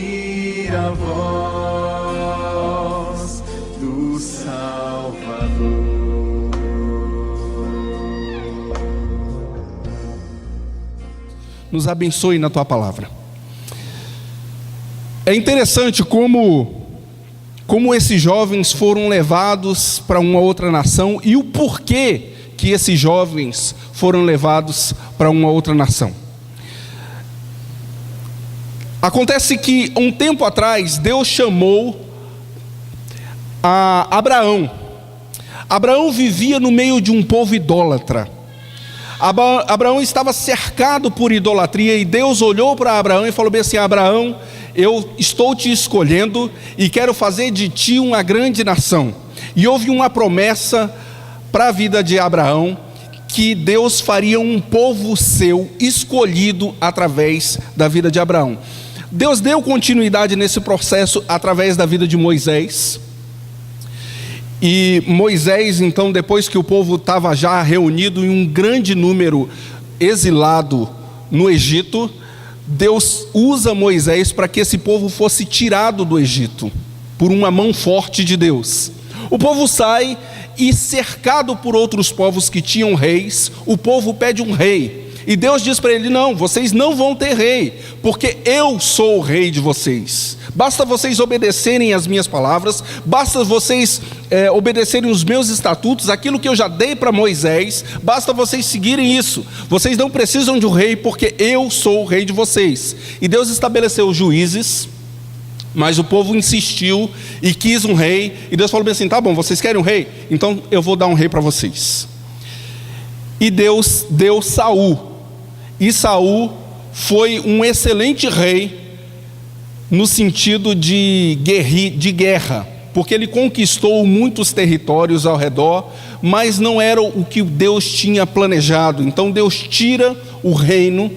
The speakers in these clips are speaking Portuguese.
ouvir a voz do Salvador. Nos abençoe na tua palavra. É interessante como esses jovens foram levados para uma outra nação e o porquê que esses jovens foram levados para uma outra nação. Acontece que um tempo atrás Deus chamou a Abraão. Abraão vivia no meio de um povo idólatra. Abraão estava cercado por idolatria e Deus olhou para Abraão e falou bem assim: Abraão, eu estou te escolhendo e quero fazer de ti uma grande nação. E houve uma promessa para a vida de Abraão, que Deus faria um povo seu, escolhido através da vida de Abraão. Deus deu continuidade nesse processo através da vida de Moisés. E Moisés, então, depois que o povo estava já reunido em um grande número, exilado no Egito, Deus usa Moisés para que esse povo fosse tirado do Egito, por uma mão forte de Deus. O povo sai e, cercado por outros povos que tinham reis, o povo pede um rei. E Deus diz para ele: não, vocês não vão ter rei, porque eu sou o rei de vocês. Basta vocês obedecerem as minhas palavras, basta vocês obedecerem os meus estatutos, aquilo que eu já dei para Moisés, basta vocês seguirem isso. Vocês não precisam de um rei, porque eu sou o rei de vocês. E Deus estabeleceu juízes, mas o povo insistiu e quis um rei, e Deus falou bem assim: tá bom, vocês querem um rei? Então eu vou dar um rei para vocês. E Deus deu Saul. E Saul foi um excelente rei no sentido de guerra, porque ele conquistou muitos territórios ao redor, mas não era o que Deus tinha planejado. Então Deus tira o reino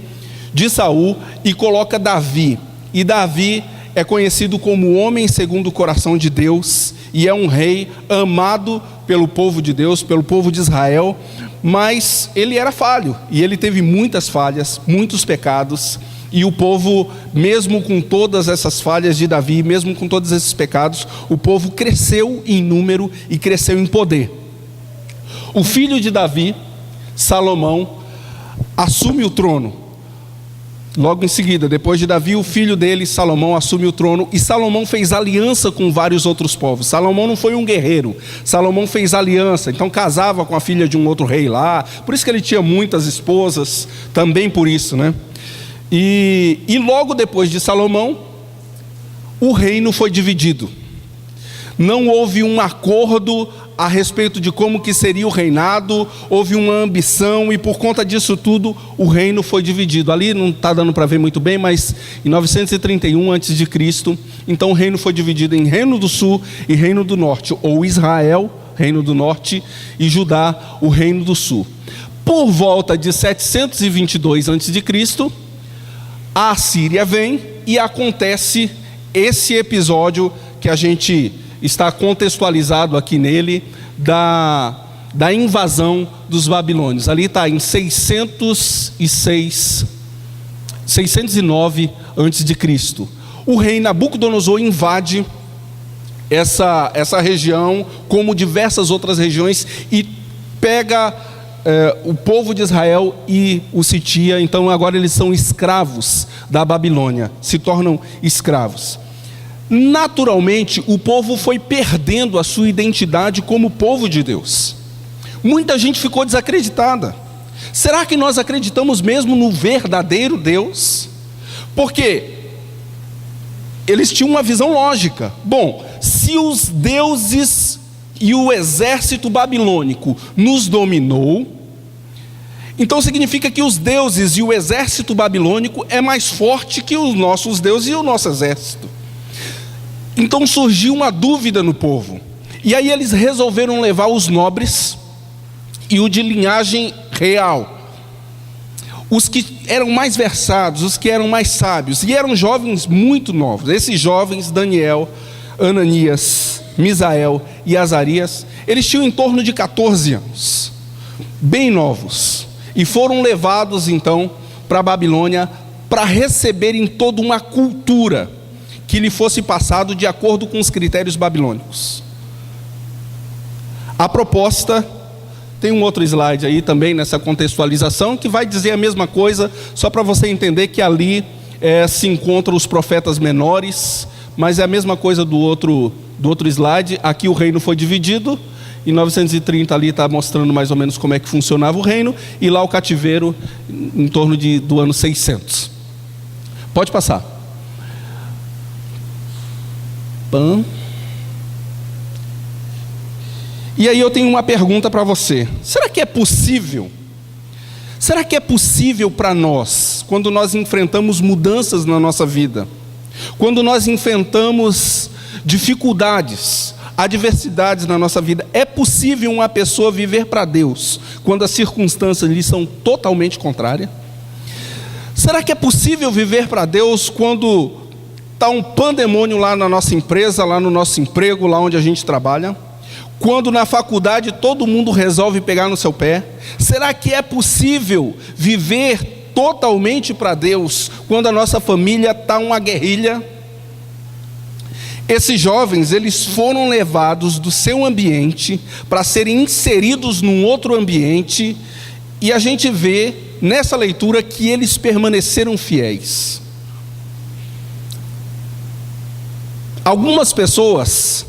de Saul e coloca Davi. E Davi é conhecido como o homem segundo o coração de Deus, e é um rei amado pelo povo de Deus, pelo povo de Israel. Mas ele era falho, e ele teve muitas falhas, muitos pecados, e o povo, mesmo com todas essas falhas de Davi, mesmo com todos esses pecados, o povo cresceu em número e cresceu em poder. O filho de Davi, Salomão, assume o trono. Logo em seguida, depois de Davi, o filho dele, Salomão, assume o trono. E Salomão fez aliança com vários outros povos. Salomão não foi um guerreiro. Salomão fez aliança, então casava com a filha de um outro rei lá. Por isso que ele tinha muitas esposas, também por isso, né? E logo depois de Salomão, o reino foi dividido. Não houve um acordo a respeito de como que seria o reinado, houve uma ambição, e por conta disso tudo, o reino foi dividido. Ali não está dando para ver muito bem, mas em 931 a.C., então o reino foi dividido em Reino do Sul e Reino do Norte, ou Israel, Reino do Norte, e Judá, o Reino do Sul. Por volta de 722 a.C., a Assíria vem e acontece esse episódio que a gente está contextualizado aqui nele, da invasão dos babilônios. Ali está em 609 a.C. O rei Nabucodonosor invade essa região, como diversas outras regiões, e pega o povo de Israel e o sitia. Então agora eles são escravos da Babilônia, se tornam escravos. Naturalmente, o povo foi perdendo a sua identidade como povo de Deus. Muita gente ficou desacreditada. Será que nós acreditamos mesmo no verdadeiro Deus? Porque eles tinham uma visão lógica. Bom, se os deuses e o exército babilônico nos dominou, então significa que os deuses e o exército babilônico é mais forte que os nossos deuses e o nosso exército. Então surgiu uma dúvida no povo, e aí eles resolveram levar os nobres e o de linhagem real, os que eram mais versados, os que eram mais sábios, e eram jovens muito novos. Esses jovens, Daniel, Ananias, Misael e Azarias, eles tinham em torno de 14 anos, bem novos, e foram levados então para a Babilônia para receberem toda uma cultura. que lhe fosse passado de acordo com os critérios babilônicos. A proposta, tem um outro slide aí também nessa contextualização, que vai dizer a mesma coisa, só para você entender que ali se encontram os profetas menores, mas é a mesma coisa do outro slide. Aqui o reino foi dividido, em 930 ali está mostrando mais ou menos como é que funcionava o reino, e lá o cativeiro em torno do ano 600. Pode passar. E aí eu tenho uma pergunta para você. Será que é possível? Será que é possível para nós, quando nós enfrentamos mudanças na nossa vida, quando nós enfrentamos dificuldades, adversidades na nossa vida, é possível uma pessoa viver para Deus quando as circunstâncias lhe são totalmente contrárias? Será que é possível viver para Deus quando está um pandemônio lá na nossa empresa, lá no nosso emprego, lá onde a gente trabalha? Quando na faculdade todo mundo resolve pegar no seu pé? Será que é possível viver totalmente para Deus quando a nossa família está uma guerrilha? Esses jovens, eles foram levados do seu ambiente para serem inseridos num outro ambiente, e a gente vê nessa leitura que eles permaneceram fiéis. Algumas pessoas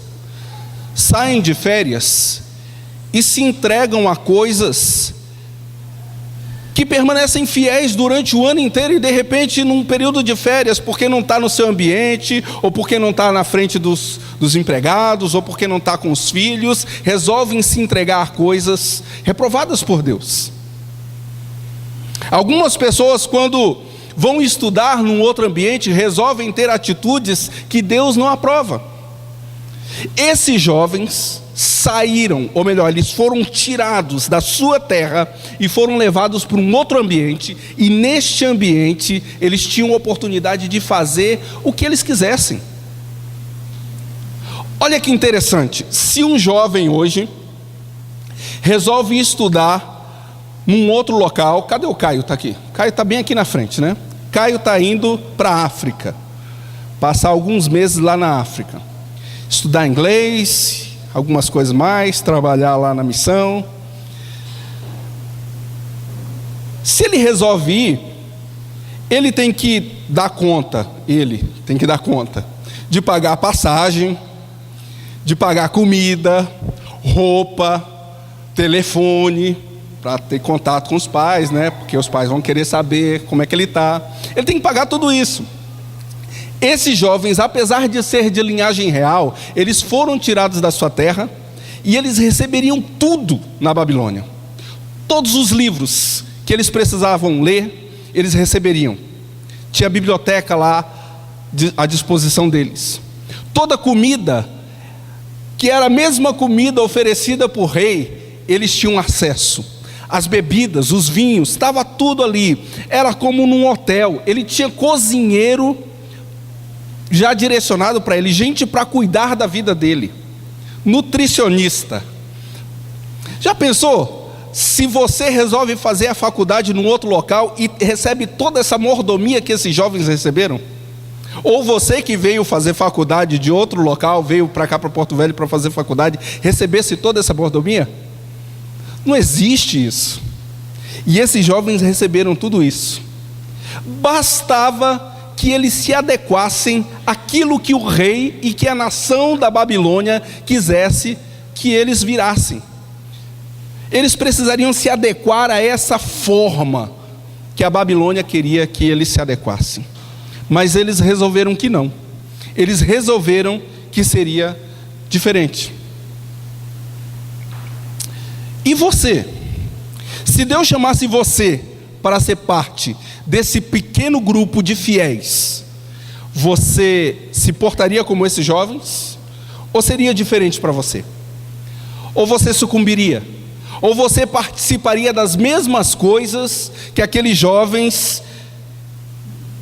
saem de férias e se entregam a coisas que permanecem fiéis durante o ano inteiro, e de repente num período de férias, porque não está no seu ambiente, ou porque não está na frente dos empregados, ou porque não está com os filhos, resolvem se entregar a coisas reprovadas por Deus. Algumas pessoas, quando vão estudar num outro ambiente, resolvem ter atitudes que Deus não aprova. Esses jovens saíram, ou melhor, eles foram tirados da sua terra e foram levados para um outro ambiente, e neste ambiente eles tinham a oportunidade de fazer o que eles quisessem. Olha que interessante, se um jovem hoje resolve estudar num outro local, cadê o Caio? Está aqui. O Caio está bem aqui na frente, né? Caio está indo para a África, passar alguns meses lá na África, estudar inglês, algumas coisas mais, trabalhar lá na missão. Se ele resolve ir, ele tem que dar conta de pagar a passagem, de pagar comida, roupa, telefone, para ter contato com os pais, né? Porque os pais vão querer saber como é que ele está. Ele tem que pagar tudo isso. Esses jovens, apesar de ser de linhagem real, eles foram tirados da sua terra, e eles receberiam tudo na Babilônia. Todos os livros que eles precisavam ler, eles receberiam. Tinha a biblioteca lá à disposição deles. Toda comida, que era a mesma comida oferecida por rei, eles tinham acesso. As bebidas, os vinhos, estava tudo ali. Era como num hotel. Ele tinha cozinheiro já direcionado para ele, gente para cuidar da vida dele, nutricionista. Já pensou se você resolve fazer a faculdade num outro local e recebe toda essa mordomia que esses jovens receberam? Ou você que veio fazer faculdade de outro local, veio para cá, para Porto Velho, para fazer faculdade, recebesse toda essa mordomia? Não existe isso. E esses jovens receberam tudo isso. Bastava que eles se adequassem àquilo que o rei e que a nação da Babilônia quisesse que eles virassem. Eles precisariam se adequar a essa forma que a Babilônia queria que eles se adequassem. Mas eles resolveram que não. Eles resolveram que seria diferente. E você? Se Deus chamasse você para ser parte desse pequeno grupo de fiéis, você se portaria como esses jovens? Ou seria diferente para você? Ou você sucumbiria? Ou você participaria das mesmas coisas que aqueles jovens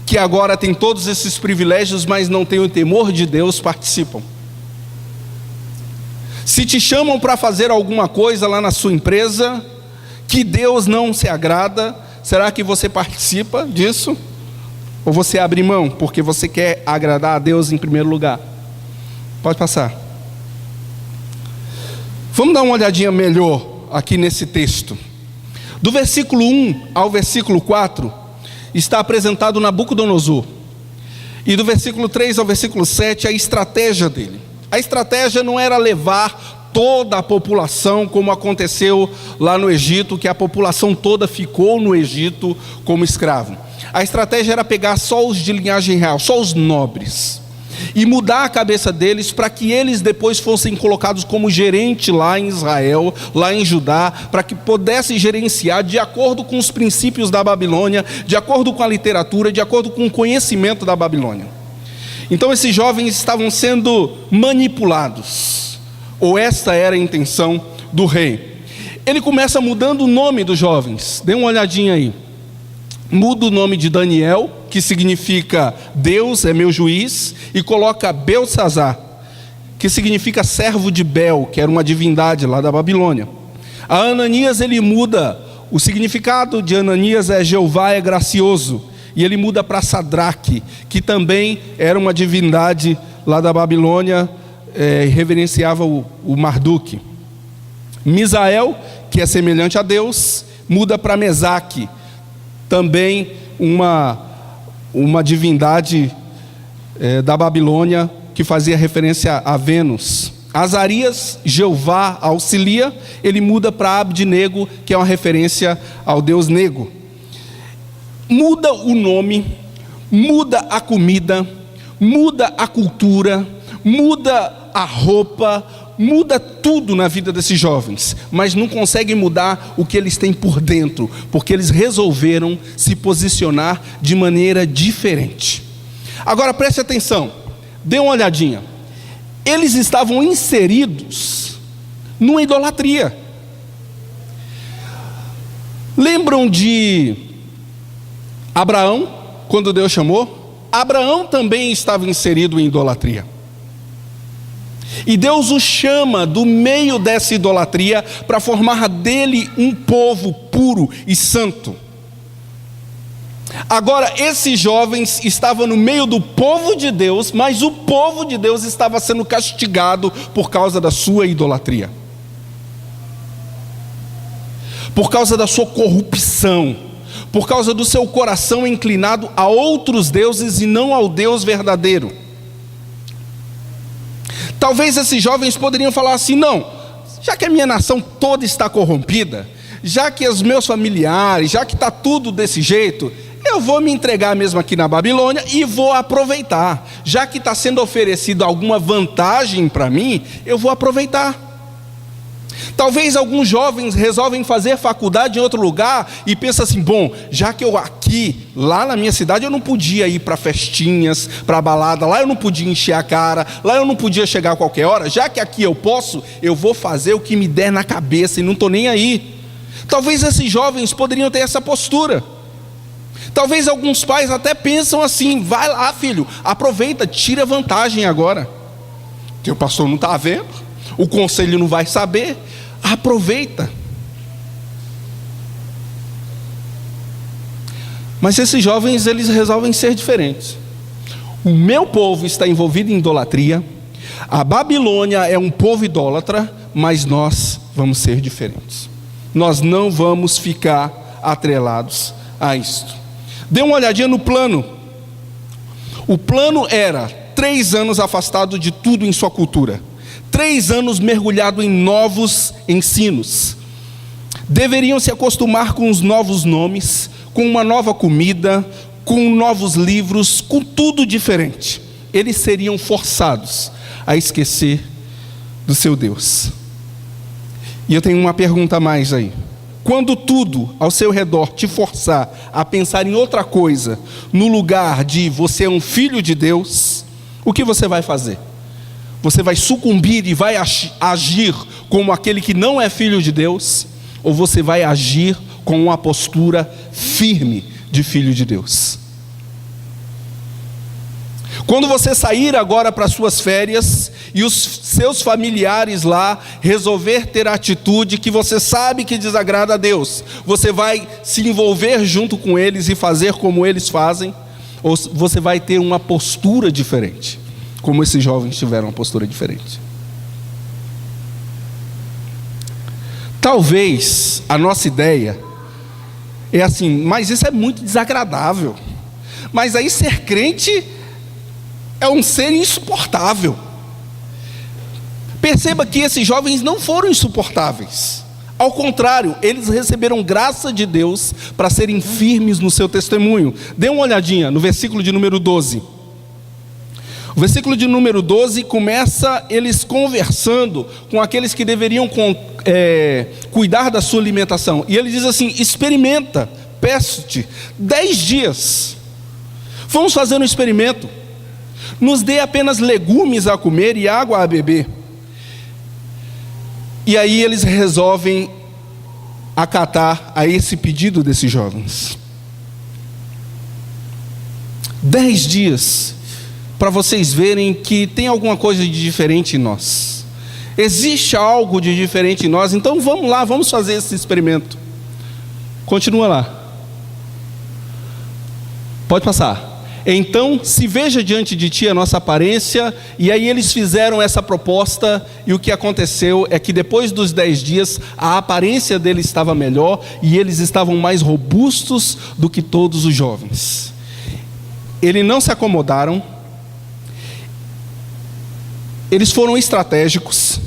que agora têm todos esses privilégios, mas não têm o temor de Deus, participam? Se te chamam para fazer alguma coisa lá na sua empresa que Deus não se agrada, será que você participa disso? Ou você abre mão porque você quer agradar a Deus em primeiro lugar? Pode passar. Vamos dar uma olhadinha melhor aqui nesse texto. Do versículo 1 ao versículo 4, está apresentado Nabucodonosor. E do versículo 3 ao versículo 7, a estratégia dele. A estratégia não era levar toda a população, como aconteceu lá no Egito, que a população toda ficou no Egito como escravo. A estratégia era pegar só os de linhagem real, só os nobres, e mudar a cabeça deles para que eles depois fossem colocados como gerente lá em Israel, lá em Judá, para que pudessem gerenciar de acordo com os princípios da Babilônia, de acordo com a literatura, de acordo com o conhecimento da Babilônia. Então esses jovens estavam sendo manipulados, ou esta era a intenção do rei. Ele começa mudando o nome dos jovens, dê uma olhadinha aí. Muda o nome de Daniel, que significa Deus é meu juiz, e coloca Beltsazar, que significa servo de Bel, que era uma divindade lá da Babilônia. A Ananias ele muda, o significado de Ananias é Jeová é gracioso, e ele muda para Sadraque, que também era uma divindade lá da Babilônia, reverenciava o Marduk. Misael, que é semelhante a Deus, muda para Mesaque, também uma divindade da Babilônia, que fazia referência a Vênus. Azarias, Jeová auxilia, ele muda para Abdinego, que é uma referência ao deus Nego. Muda o nome, muda a comida, muda a cultura, muda a roupa, muda tudo na vida desses jovens, mas não conseguem mudar o que eles têm por dentro, porque eles resolveram se posicionar de maneira diferente. Agora preste atenção, dê uma olhadinha. Eles estavam inseridos numa idolatria. Lembram de Abraão, quando Deus chamou? Abraão também estava inserido em idolatria. E Deus o chama do meio dessa idolatria para formar dele um povo puro e santo. Agora, esses jovens estavam no meio do povo de Deus, mas o povo de Deus estava sendo castigado por causa da sua idolatria, por causa da sua corrupção, por causa do seu coração inclinado a outros deuses e não ao Deus verdadeiro. Talvez esses jovens poderiam falar assim: não, já que a minha nação toda está corrompida, já que os meus familiares, já que está tudo desse jeito, eu vou me entregar mesmo aqui na Babilônia e vou aproveitar. Já que está sendo oferecido alguma vantagem para mim, eu vou aproveitar. Talvez alguns jovens resolvem fazer faculdade em outro lugar e pensam assim: bom, já que eu aqui, lá na minha cidade, eu não podia ir para festinhas, para balada, lá eu não podia encher a cara, lá eu não podia chegar a qualquer hora, já que aqui eu posso, eu vou fazer o que me der na cabeça e não estou nem aí. Talvez esses jovens poderiam ter essa postura. Talvez alguns pais até pensam assim: vai lá, filho, aproveita, tira vantagem agora, que o pastor não está vendo, o conselho não vai saber, aproveita. Mas esses jovens, eles resolvem ser diferentes. O meu povo está envolvido em idolatria, a Babilônia é um povo idólatra, mas nós vamos ser diferentes. Nós não vamos ficar atrelados a isto. Dê uma olhadinha no plano. O plano era 3 anos afastado de tudo em sua cultura, 3 anos mergulhado em novos ensinos. Deveriam se acostumar com os novos nomes, com uma nova comida, com novos livros, com tudo diferente. Eles seriam forçados a esquecer do seu Deus. E eu tenho uma pergunta a mais aí. Quando tudo ao seu redor te forçar a pensar em outra coisa, no lugar de você é um filho de Deus, o que você vai fazer? Você vai sucumbir e vai agir como aquele que não é filho de Deus? Ou você vai agir com uma postura firme de filho de Deus? Quando você sair agora para suas férias e os seus familiares lá resolver ter a atitude que você sabe que desagrada a Deus, você vai se envolver junto com eles e fazer como eles fazem? ou você vai ter uma postura diferente, como esses jovens tiveram uma postura diferente. Talvez a nossa ideia é assim, mas isso é muito desagradável. Mas aí ser crente é um ser insuportável. Perceba que esses jovens não foram insuportáveis. Ao contrário, eles receberam graça de Deus para serem firmes no seu testemunho. Dê uma olhadinha no versículo de número 12. O versículo de número 12 começa eles conversando com aqueles que deveriam cuidar da sua alimentação. E ele diz assim: experimenta, peço-te, 10 dias. Vamos fazer um experimento. Nos dê apenas legumes a comer e água a beber. E aí eles resolvem acatar a esse pedido desses jovens. 10 dias, para vocês verem que tem alguma coisa de diferente em nós. Existe algo de diferente em nós, então vamos lá, vamos fazer esse experimento. Continua lá. Pode passar. Então, se veja diante de ti a nossa aparência. E aí eles fizeram essa proposta, e o que aconteceu é que depois dos 10 dias, a aparência deles estava melhor, e eles estavam mais robustos do que todos os jovens. Eles não se acomodaram, eles foram estratégicos,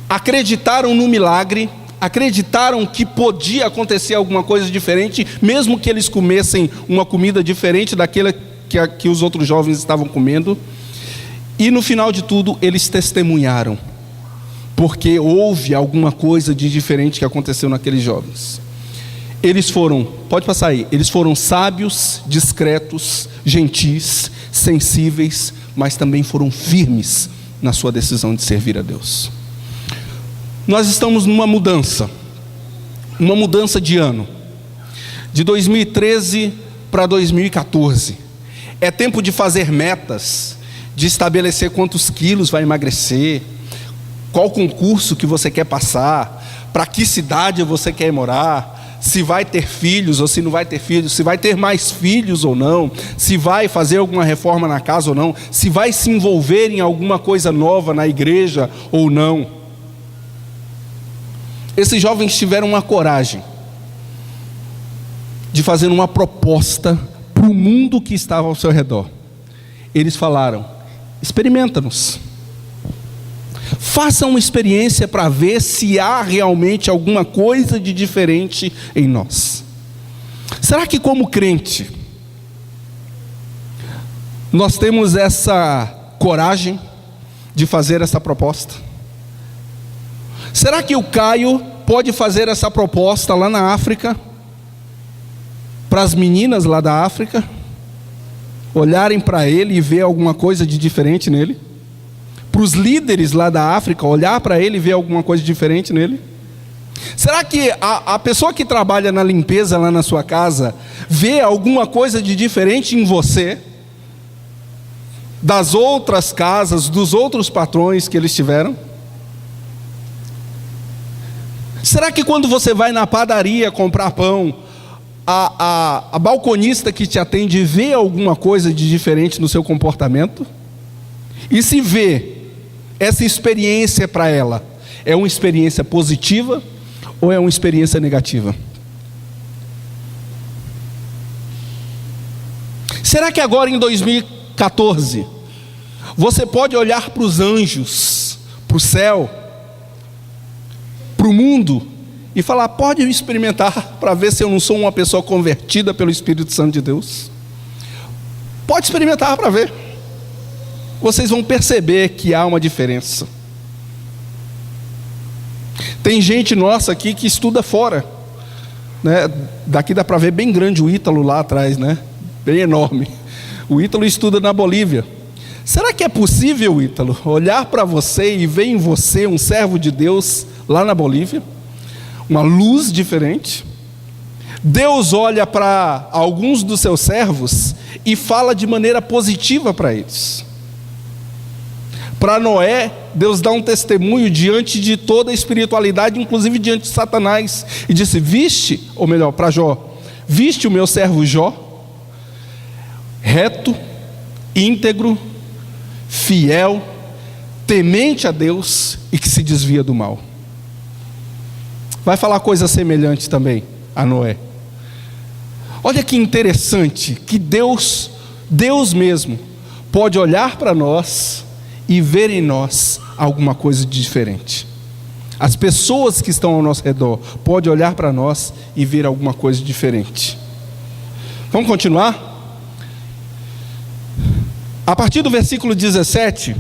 acreditaram no milagre, acreditaram que podia acontecer alguma coisa diferente, mesmo que eles comessem uma comida diferente daquela que os outros jovens estavam comendo. E no final de tudo, eles testemunharam, porque houve alguma coisa de diferente que aconteceu naqueles jovens. Eles foram, pode passar aí, eles foram sábios, discretos, gentis, sensíveis, mas também foram firmes na sua decisão de servir a Deus. Nós estamos numa mudança de ano, de 2013 para 2014. É tempo de fazer metas, de estabelecer quantos quilos vai emagrecer, qual concurso que você quer passar, para que cidade você quer morar, se vai ter filhos ou se não vai ter filhos, se vai ter mais filhos ou não, se vai fazer alguma reforma na casa ou não, se vai se envolver em alguma coisa nova na igreja ou não. Esses jovens tiveram uma coragem de fazer uma proposta para o mundo que estava ao seu redor. Eles falaram: experimenta-nos, faça uma experiência para ver se há realmente alguma coisa de diferente em nós. Será que como crente nós temos essa coragem de fazer essa proposta? Será que o Caio pode fazer essa proposta lá na África, para as meninas lá da África olharem para ele e ver alguma coisa de diferente nele? Para os líderes lá da África olhar para ele e ver alguma coisa diferente nele? Será que a pessoa que trabalha na limpeza lá na sua casa vê alguma coisa de diferente em você, das outras casas, dos outros patrões que eles tiveram? Será que quando você vai na padaria comprar pão, a balconista que te atende vê alguma coisa de diferente no seu comportamento? E se vê, essa experiência para ela é uma experiência positiva ou é uma experiência negativa? Será que agora em 2014 você pode olhar para os anjos, para o céu, para o mundo e falar: pode experimentar para ver se eu não sou uma pessoa convertida pelo Espírito Santo de Deus? Pode experimentar para ver. Vocês vão perceber que há uma diferença. Tem gente nossa aqui que estuda fora, né? Daqui dá para ver bem grande o Ítalo lá atrás, né? Bem enorme. O Ítalo estuda na Bolívia. Será que é possível, Ítalo, olhar para você e ver em você um servo de Deus lá na Bolívia? Uma luz diferente. Deus olha para alguns dos seus servos e fala de maneira positiva para eles. Para Noé, Deus dá um testemunho diante de toda a espiritualidade, inclusive diante de Satanás, e disse: viste, ou melhor, para Jó, viste o meu servo Jó? reto, íntegro, fiel, temente a Deus e que se desvia do mal. Vai falar coisa semelhante também a Noé. Olha que interessante que Deus mesmo, pode olhar para nós e ver em nós alguma coisa de diferente. As pessoas que estão ao nosso redor podem olhar para nós e ver alguma coisa diferente. Vamos continuar? A partir do versículo 17,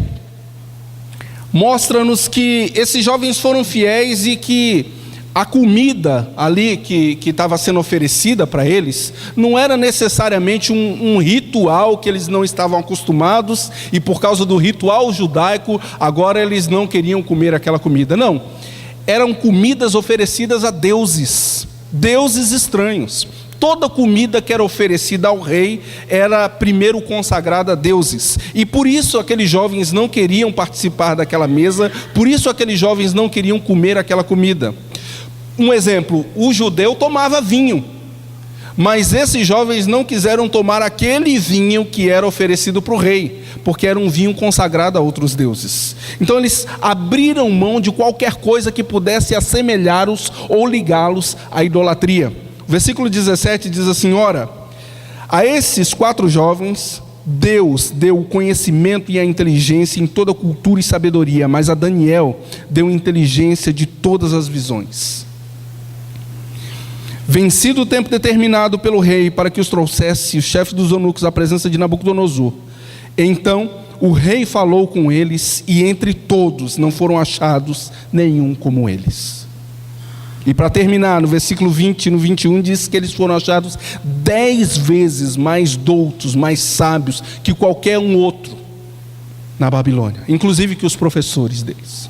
mostra-nos que esses jovens foram fiéis e que a comida ali que estava sendo oferecida para eles não era necessariamente um ritual que eles não estavam acostumados, e por causa do ritual judaico agora eles não queriam comer aquela comida. Não, eram comidas oferecidas a deuses estranhos. Toda comida que era oferecida ao rei era primeiro consagrada a deuses, e por isso aqueles jovens não queriam participar daquela mesa, por isso aqueles jovens não queriam comer aquela comida. Um exemplo, o judeu tomava vinho, mas esses jovens não quiseram tomar aquele vinho que era oferecido para o rei, porque era um vinho consagrado a outros deuses. Então eles abriram mão de qualquer coisa que pudesse assemelhá-los ou ligá-los à idolatria. O versículo 17 diz assim: ora, a esses 4 jovens Deus deu o conhecimento e a inteligência em toda cultura e sabedoria, mas a Daniel deu inteligência de todas as visões. Vencido o tempo determinado pelo rei para que os trouxesse o chefe dos eunucos à presença de Nabucodonosor, então o rei falou com eles, e entre todos não foram achados nenhum como eles. E para terminar, no versículo 20 e no 21 diz que eles foram achados 10 vezes mais doutos, mais sábios que qualquer um outro na Babilônia, inclusive que os professores deles.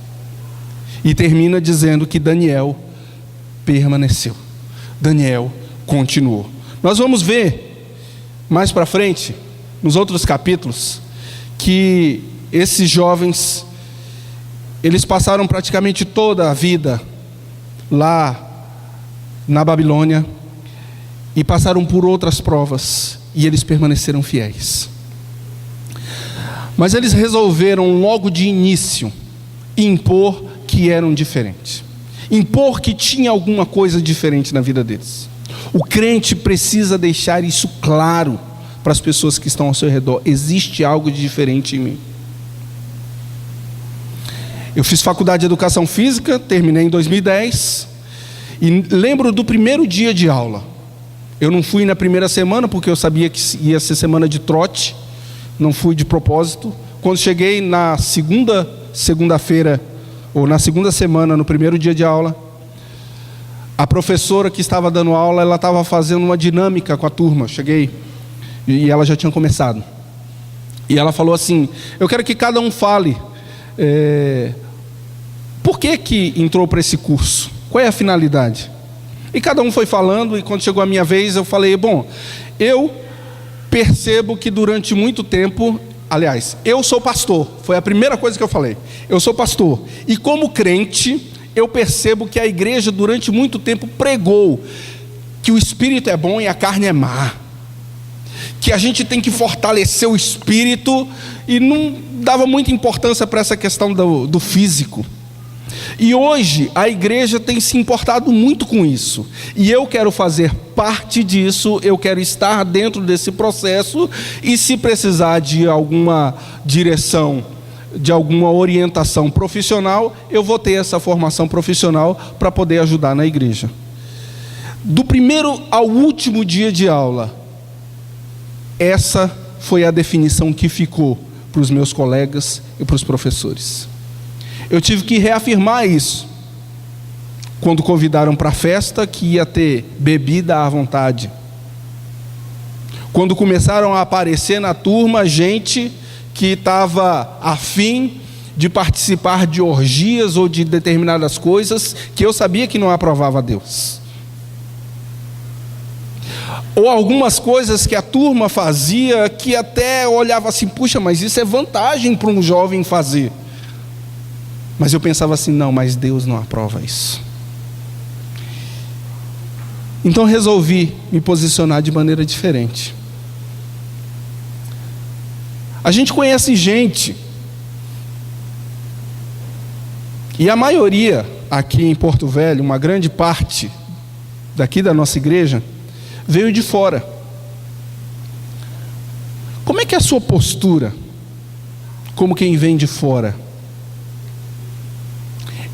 E termina dizendo que Daniel permaneceu. Daniel continuou. Nós vamos ver mais para frente, nos outros capítulos, que esses jovens, eles passaram praticamente toda a vida lá na Babilônia e passaram por outras provas, e eles permaneceram fiéis. Mas eles resolveram logo de início impor que eram diferentes, impor que tinha alguma coisa diferente na vida deles. O crente precisa deixar isso claro para as pessoas que estão ao seu redor: existe algo de diferente em mim. Eu fiz faculdade de educação física, terminei em 2010, e lembro do primeiro dia de aula. Eu não fui na primeira semana porque eu sabia que ia ser semana de trote, não fui de propósito. Quando cheguei na segunda-feira, ou na segunda semana, no primeiro dia de aula, a professora que estava dando aula, ela estava fazendo uma dinâmica com a turma. Eu cheguei e ela já tinha começado. E ela falou assim: eu quero que cada um fale por que entrou para esse curso, qual é a finalidade. E cada um foi falando, e quando chegou a minha vez eu falei: bom, eu percebo que durante muito tempo, aliás, eu sou pastor, foi a primeira coisa que eu falei. Eu sou pastor, e como crente, eu percebo que a igreja durante muito tempo pregou que o espírito é bom e a carne é má, que a gente tem que fortalecer o espírito, e não dava muita importância para essa questão do físico. E hoje a igreja tem se importado muito com isso, e eu quero fazer parte disso, eu quero estar dentro desse processo, e se precisar de alguma direção, de alguma orientação profissional, eu vou ter essa formação profissional para poder ajudar na igreja. Do primeiro ao último dia de aula, essa foi a definição que ficou para os meus colegas e para os professores. Eu tive que reafirmar isso quando convidaram para a festa que ia ter bebida à vontade. Quando começaram a aparecer na turma gente que estava afim de participar de orgias ou de determinadas coisas que eu sabia que não aprovava a Deus. Ou algumas coisas que a turma fazia que até olhava assim: puxa, mas isso é vantagem para um jovem fazer. Mas eu pensava assim: não, mas Deus não aprova isso. Então resolvi me posicionar de maneira diferente. A gente conhece gente, e a maioria aqui em Porto Velho, uma grande parte daqui da nossa igreja, veio de fora. Como é que é a sua postura, como quem vem de fora?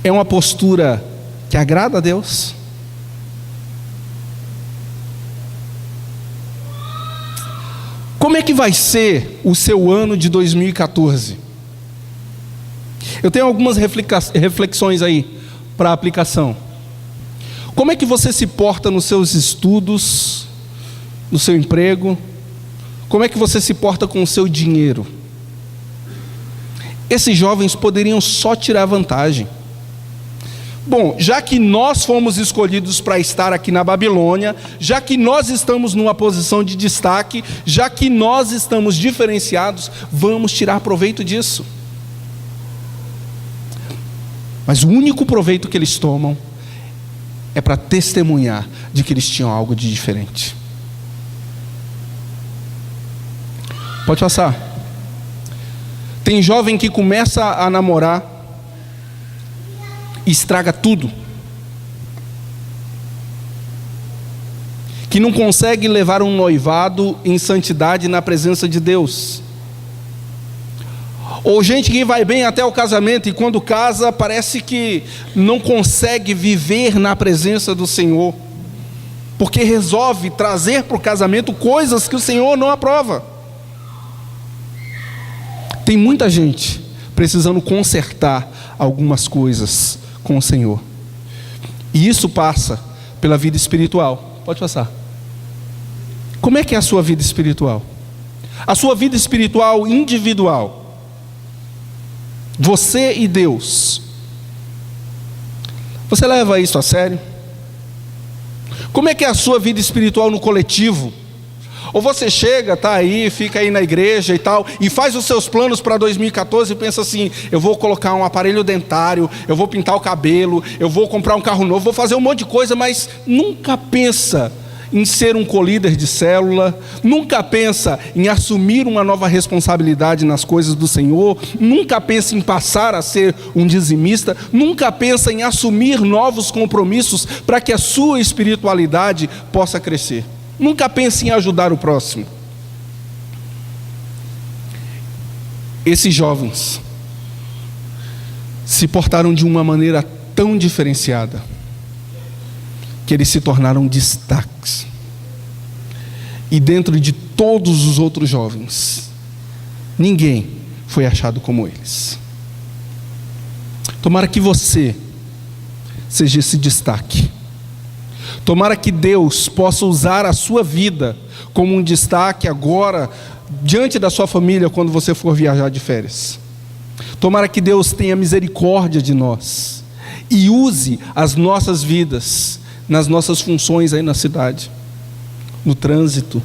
É uma postura que agrada a Deus? Como é que vai ser o seu ano de 2014? Eu tenho algumas reflexões aí para aplicação. Como é que você se porta nos seus estudos, no seu emprego? Como é que você se porta com o seu dinheiro? Esses jovens poderiam só tirar vantagem. Bom, já que nós fomos escolhidos para estar aqui na Babilônia, já que nós estamos numa posição de destaque, já que nós estamos diferenciados, vamos tirar proveito disso. Mas o único proveito que eles tomam é para testemunhar de que eles tinham algo de diferente. Pode passar. Tem jovem que começa a namorar e estraga tudo, que não consegue levar um noivado em santidade na presença de Deus, ou gente que vai bem até o casamento e quando casa parece que não consegue viver na presença do Senhor, porque resolve trazer para o casamento coisas que o Senhor não aprova. Tem muita gente precisando consertar algumas coisas com o Senhor, e isso passa pela vida espiritual. Pode passar. Como é que é a sua vida espiritual? A sua vida espiritual individual, você e Deus, você leva isso a sério? Como é que é a sua vida espiritual no coletivo? Ou você chega, está aí, fica aí na igreja e tal, e faz os seus planos para 2014 e pensa assim: eu vou colocar um aparelho dentário, eu vou pintar o cabelo, eu vou comprar um carro novo, vou fazer um monte de coisa, mas nunca pensa em ser um co-líder de célula, nunca pensa em assumir uma nova responsabilidade nas coisas do Senhor, nunca pensa em passar a ser um dizimista, nunca pensa em assumir novos compromissos para que a sua espiritualidade possa crescer. Nunca pense em ajudar o próximo. Esses jovens se portaram de uma maneira tão diferenciada que eles se tornaram destaques. E dentro de todos os outros jovens, ninguém foi achado como eles. Tomara que você seja esse destaque. Tomara que Deus possa usar a sua vida como um destaque agora, diante da sua família, quando você for viajar de férias. Tomara que Deus tenha misericórdia de nós e use as nossas vidas nas nossas funções aí na cidade, no trânsito.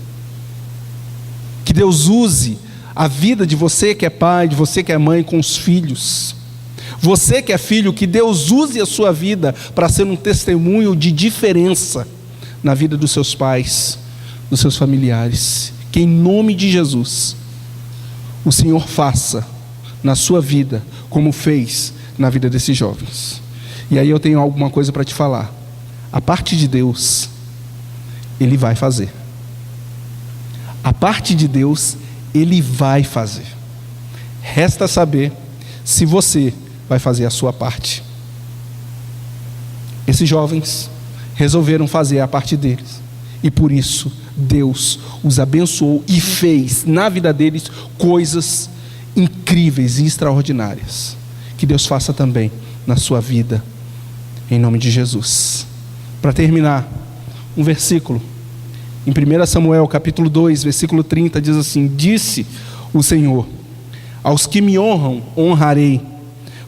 Que Deus use a vida de você que é pai, de você que é mãe, com os filhos. Você que é filho, que Deus use a sua vida para ser um testemunho de diferença na vida dos seus pais, dos seus familiares. Que em nome de Jesus, o Senhor faça na sua vida como fez na vida desses jovens. E aí eu tenho alguma coisa para te falar. A parte de Deus, Ele vai fazer. A parte de Deus, Ele vai fazer. Resta saber se você vai fazer a sua parte. Esses jovens resolveram fazer a parte deles, e por isso Deus os abençoou e fez na vida deles coisas incríveis e extraordinárias. Que Deus faça também na sua vida, em nome de Jesus. Para terminar, um versículo em 1 Samuel capítulo 2, versículo 30, diz assim: disse o Senhor: aos que me honram, honrarei,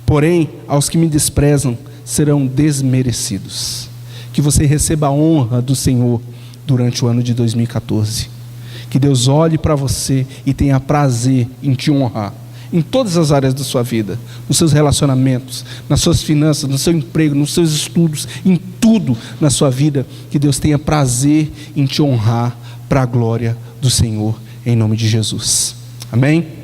porém, aos que me desprezam, serão desmerecidos. Que você receba a honra do Senhor durante o ano de 2014. Que Deus olhe para você e tenha prazer em te honrar, em todas as áreas da sua vida, nos seus relacionamentos, nas suas finanças, no seu emprego, nos seus estudos, em tudo na sua vida. Que Deus tenha prazer em te honrar para a glória do Senhor, em nome de Jesus. Amém?